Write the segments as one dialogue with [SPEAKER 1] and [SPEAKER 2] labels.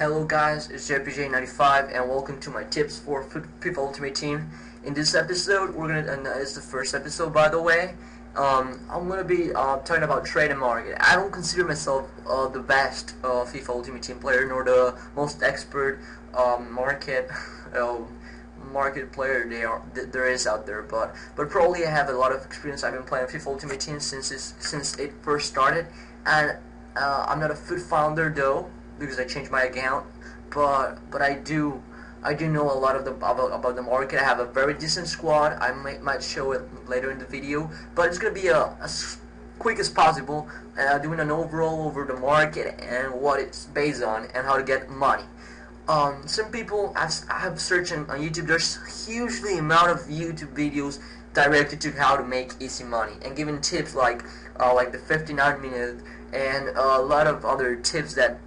[SPEAKER 1] Hello guys, it's JPJ95 and welcome to my tips for FIFA Ultimate Team. In this episode, it's the first episode by the way. I'm gonna be talking about trade and market. I don't consider myself the best FIFA Ultimate Team player nor the most expert market market player there is out there, but probably I have a lot of experience. I've been playing FIFA Ultimate Team since it first started, and I'm not a FUT founder though, because I changed my account, but I do know a lot of about the market. I have a very decent squad. I might show it later in the video, but it's gonna be as quick as possible, doing an overall over the market and what it's based on and how to get money. Some people I have searched on YouTube. There's hugely amount of YouTube videos directed to how to make easy money and giving tips like the 59-minute and a lot of other tips that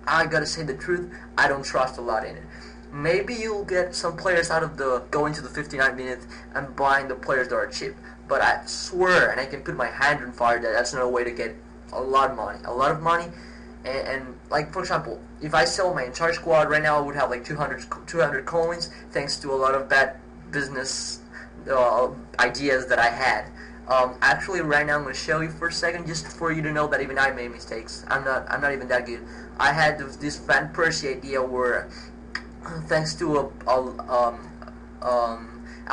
[SPEAKER 1] I gotta say the truth, I don't trust a lot in it. Maybe you'll get some players out of going to the 59 minutes and buying the players that are cheap, but I swear, and I can put my hand on fire, that that's not a way to get a lot of money. And like, for example, if I sell my entire squad right now, I would have like 200 coins, thanks to a lot of bad business ideas that I had. Actually, right now I'm going to show you for a second, just for you to know that even I made mistakes. I'm not even that good. I had this Van Persie idea where, thanks to a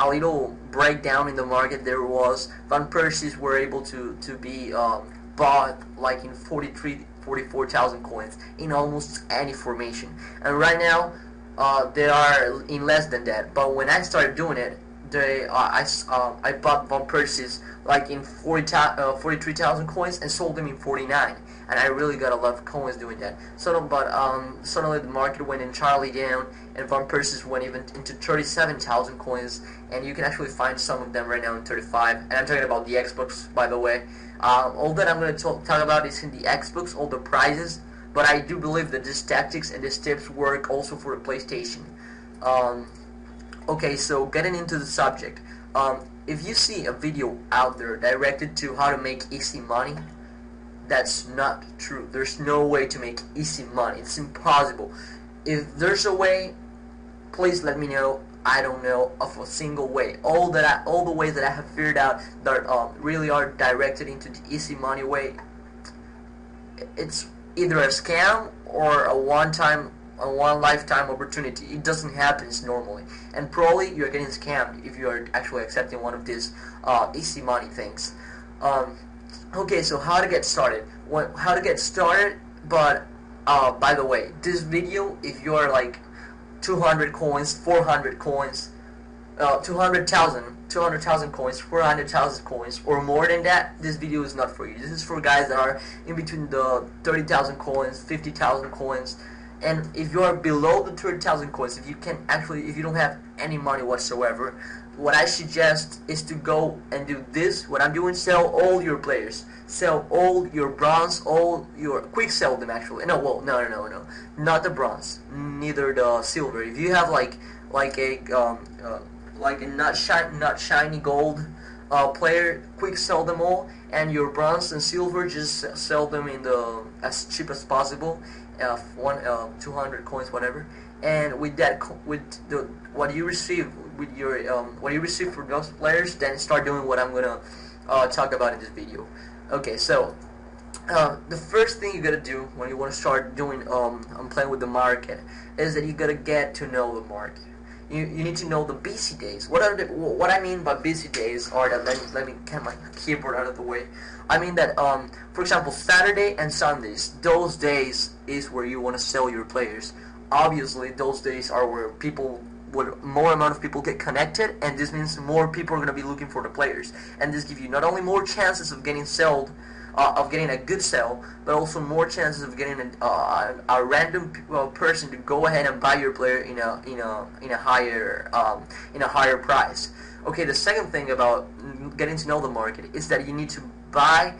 [SPEAKER 1] little breakdown in the market, there was Van Persies were able to be bought like in 44,000 coins in almost any formation, and right now they are in less than that. But when I started doing it, I bought Van Persies like in 43,000 coins and sold them in 49, and I really got a lot of coins doing that. Suddenly the market went entirely down, and Van Persies went even into 37,000 coins, and you can actually find some of them right now in 35. And I'm talking about the Xbox, by the way. All that I'm going to talk about is in the Xbox, all the prizes, but I do believe that these tactics and these tips work also for the PlayStation. Okay, so getting into the subject, if you see a video out there directed to how to make easy money, that's not true. There's no way to make easy money. It's impossible. If there's a way, please let me know. I don't know of a single way. All the ways that I have figured out that really are directed into the easy money way, it's either a scam or a one lifetime opportunity. It doesn't happen normally, and probably you're getting scammed if you are actually accepting one of these easy money things. Okay, so how to get started? How to get started? But by the way, this video, if you are like 200 coins, 400 coins, 200,000 coins, 400,000 coins, or more than that, this video is not for you. This is for guys that are in between the 30,000 coins, 50,000 coins. And if you are below the 30,000 coins, if you don't have any money whatsoever, what I suggest is to go and do this. What I'm doing: sell all your players, sell all your bronze, quick sell them actually. No, not the bronze, neither the silver. If you have like a not shiny gold player, quick sell them all, and your bronze and silver, just sell them in as cheap as possible. 200 coins, whatever, and with that, what you receive for those players, then start doing what I'm gonna talk about in this video. Okay, so the first thing you gotta do when you want to start doing playing with the market is that you gotta get to know the market. You need to know the busy days. What I mean by busy days are that, let me get my keyboard out of the way. I mean that, for example, Saturday and Sundays, those days is where you want to sell your players. Obviously, those days are where more amount of people get connected, and this means more people are going to be looking for the players. And this gives you not only more chances of getting getting a good sell, but also more chances of getting a random person to go ahead and buy your player in a higher price. Okay, the second thing about getting to know the market is that you need to buy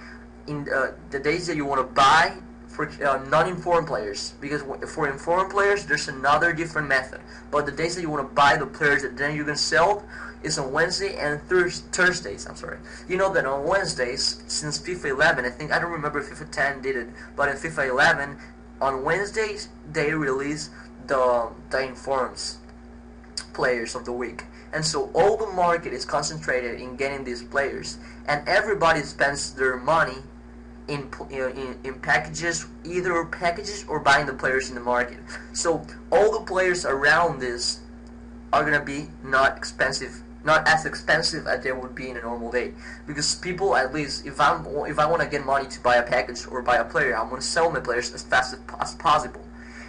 [SPEAKER 1] in the days that you want to buy for non-informed players, because for informed players there's another different method. But the days that you want to buy the players that then you're gonna sell is on Wednesday and Thursdays. I'm sorry. You know that on Wednesdays, since FIFA 11, I don't remember if FIFA 10 did it, but in FIFA 11, on Wednesdays they release the informs players of the week, and so all the market is concentrated in getting these players, and everybody spends their money in packages, either packages or buying the players in the market. So all the players around this are gonna be not as expensive as they would be in a normal day, because people, at least if I want to get money to buy a package or buy a player, I'm gonna sell my players as fast as possible,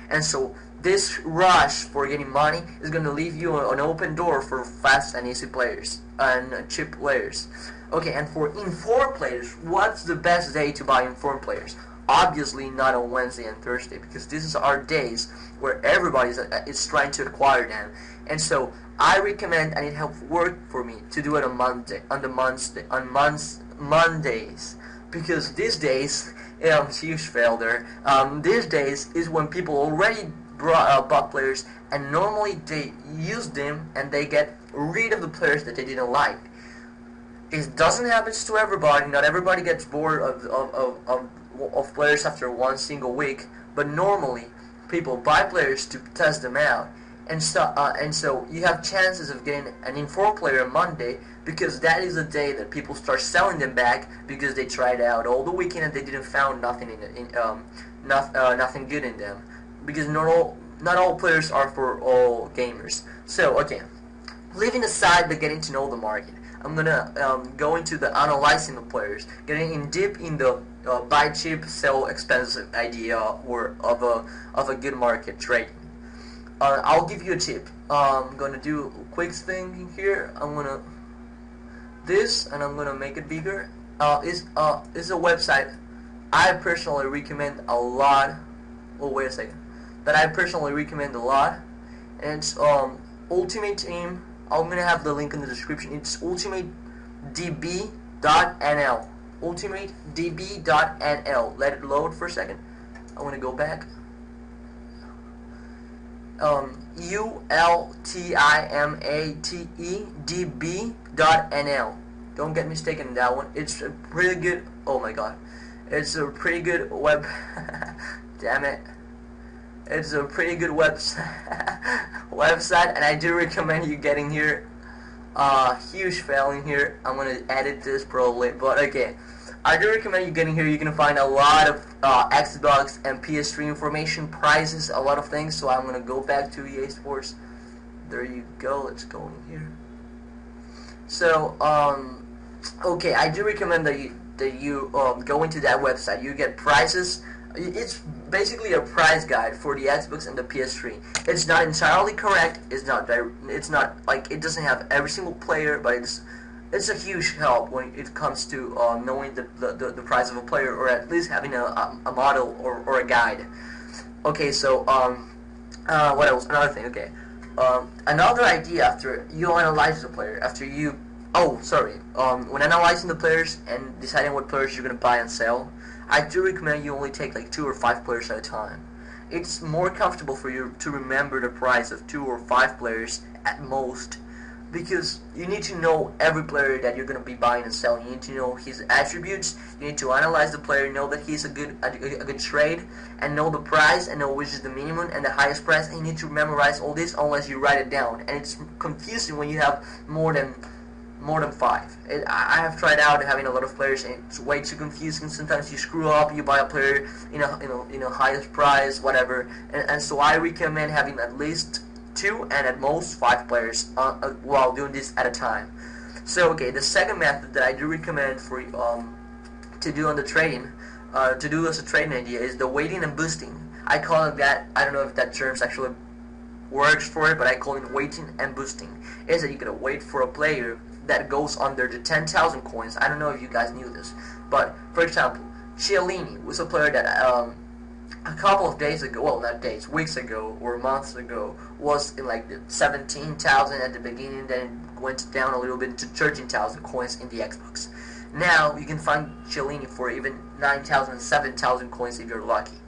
[SPEAKER 1] and so this rush for getting money is gonna leave you an open door for fast and easy players and cheap players. Okay, and for informed players, what's the best day to buy informed players? Obviously not on Wednesday and Thursday, because these are days where everybody is trying to acquire them. And so I recommend, and it helps work for me, to do it on Mondays, because these days, huge fail there. These days is when people already bought players, and normally they use them and they get rid of the players that they didn't like. It doesn't happen to everybody. Not everybody gets bored of players after one single week, but normally people buy players to test them out, and so you have chances of getting an informed player on Monday, because that is the day that people start selling them back, because they tried out all the weekend and they didn't found nothing nothing good in them, because not all players are for all gamers. So okay, leaving aside the getting to know the market, I'm gonna go into the analyzing the players, getting in deep in the buy cheap, sell expensive idea or of a good market trading. I'll give you a tip. I'm gonna do a quick thing here. I'm gonna make it bigger. Is a website I personally recommend a lot. Oh, wait a second. That I personally recommend a lot, and it's Ultimate Team. I'm gonna have the link in the description. It's ultimatedb.nl. ultimatedb.nl. Let it load for a second. I want to go back. ultimatedb.nl. Don't get mistaken in that one. It's a pretty good. Oh my god, it's a pretty good web. Damn it. It's a pretty good website, and I do recommend you getting here. Huge failing here. I'm gonna edit this probably, but okay. I do recommend you getting here. You can find a lot of Xbox and PS3 information, prices, a lot of things. So I'm gonna go back to EA Sports. There you go. Let's go in here. So okay, I do recommend that you go into that website. You get prices. It's basically a price guide for the Xbox and the PS3. It's not entirely correct. It's not like it doesn't have every single player, but it's a huge help when it comes to knowing the price of a player, or at least having a model or a guide. Okay, so what else? Another thing. Okay, another idea after you analyze the player, when analyzing the players and deciding what players you're gonna buy and sell, I do recommend you only take like 2 or 5 players at a time. It's more comfortable for you to remember the price of 2 or 5 players at most, because you need to know every player that you're going to be buying and selling. You need to know his attributes, you need to analyze the player, know that he's a good trade, and know the price, and know which is the minimum and the highest price, and you need to memorize all this unless you write it down. And it's confusing when you have more than 5. I have tried out having a lot of players, and it's way too confusing. Sometimes you screw up, you buy a player in a highest price, whatever, and so I recommend having at least 2 and at most 5 players while doing this at a time. So okay, the second method that I do recommend for to do on the trading, to do as a trading idea, is the waiting and boosting. I call it that. I don't know if that term actually works for it, but I call it waiting and boosting. Is that you gotta wait for a player that goes under the 10,000 coins. I don't know if you guys knew this, but for example, Chiellini was a player that a couple of days ago, well, not days, weeks ago or months ago, was in like the 17,000 at the beginning, then it went down a little bit to 13,000 coins in the Xbox. Now you can find Chiellini for even 9,000, 7,000 coins if you're lucky.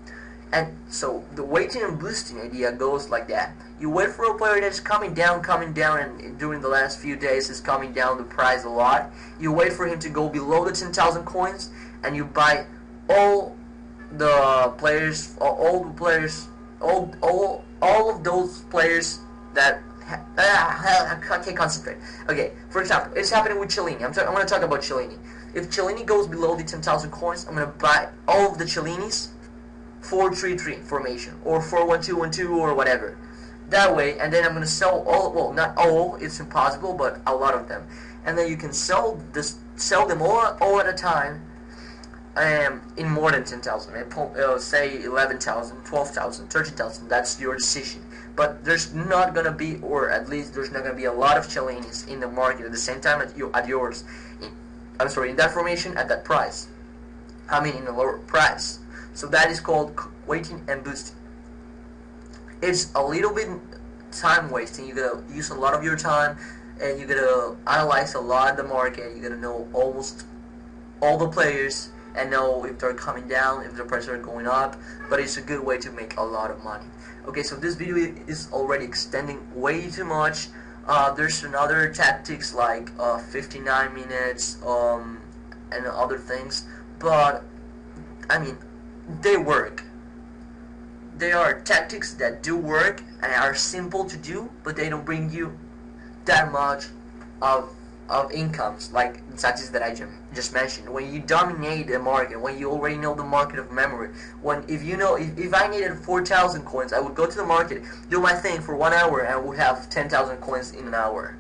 [SPEAKER 1] And so the waiting and boosting idea goes like that. You wait for a player that's coming down, and during the last few days is coming down the price a lot. You wait for him to go below the 10,000 coins, and you buy all the players, all the players, all of those players that I can't concentrate. Okay, for example, it's happening with Cellini. I'm going to talk about Cellini. If Cellini goes below the 10,000 coins, I'm going to buy all of the Cellinis 4-3-3 formation or 4-1-2-1-2 or whatever. That way, and then I'm going to sell all, well, not all, it's impossible, but a lot of them. And then you can sell them all at a time in more than 10,000. Say 11,000, 12,000, 13,000. That's your decision. But there's not gonna be, or at least there's not gonna be a lot of Cellinis in the market at the same time at yours. In that formation at that price. I mean, in a lower price. So that is called waiting and boosting. It's a little bit time wasting. You gotta use a lot of your time, and you gotta analyze a lot of the market. You gotta know almost all the players and know if they're coming down, if their prices are going up. But it's a good way to make a lot of money. Okay, so this video is already extending way too much. There's another tactics like 59 minutes and other things, but I mean, they work. They are tactics that do work and are simple to do, but they don't bring you that much of incomes like the tactics that I just mentioned. When you dominate the market, when you already know the market of memory, if I needed 4,000 coins, I would go to the market, do my thing for 1 hour, and I would have 10,000 coins in an hour.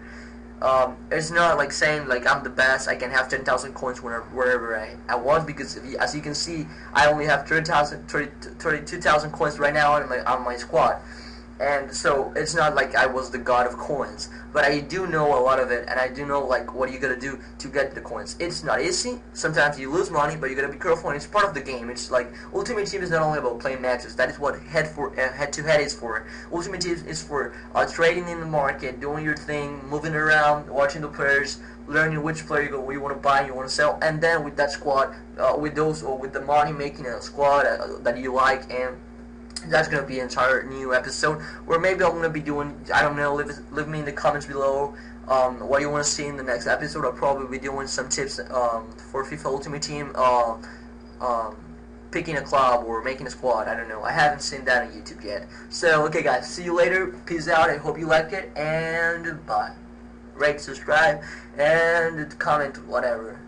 [SPEAKER 1] It's not like saying like I'm the best, I can have 10,000 coins wherever I want, because as you can see, I only have 32,000 coins right now on my squad. And so it's not like I was the god of coins, but I do know a lot of it, and I do know like what you gotta do to get the coins. It's not easy. Sometimes you lose money, but you gotta be careful, and it's part of the game. It's like Ultimate Team is not only about playing matches. That is what head-to-head is for. Ultimate Team is for trading in the market, doing your thing, moving around, watching the players, learning which player you want to buy, you want to sell, and then with that squad, with the money, making a squad that you like. And that's gonna be an entire new episode, where maybe I'm gonna be doing, I don't know, leave me in the comments below what you want to see in the next episode. I'll probably be doing some tips for FIFA Ultimate Team, picking a club or making a squad. I don't know, I haven't seen that on YouTube yet. So okay guys, see you later, peace out, I hope you liked it, and bye. Rate, subscribe, and comment, whatever.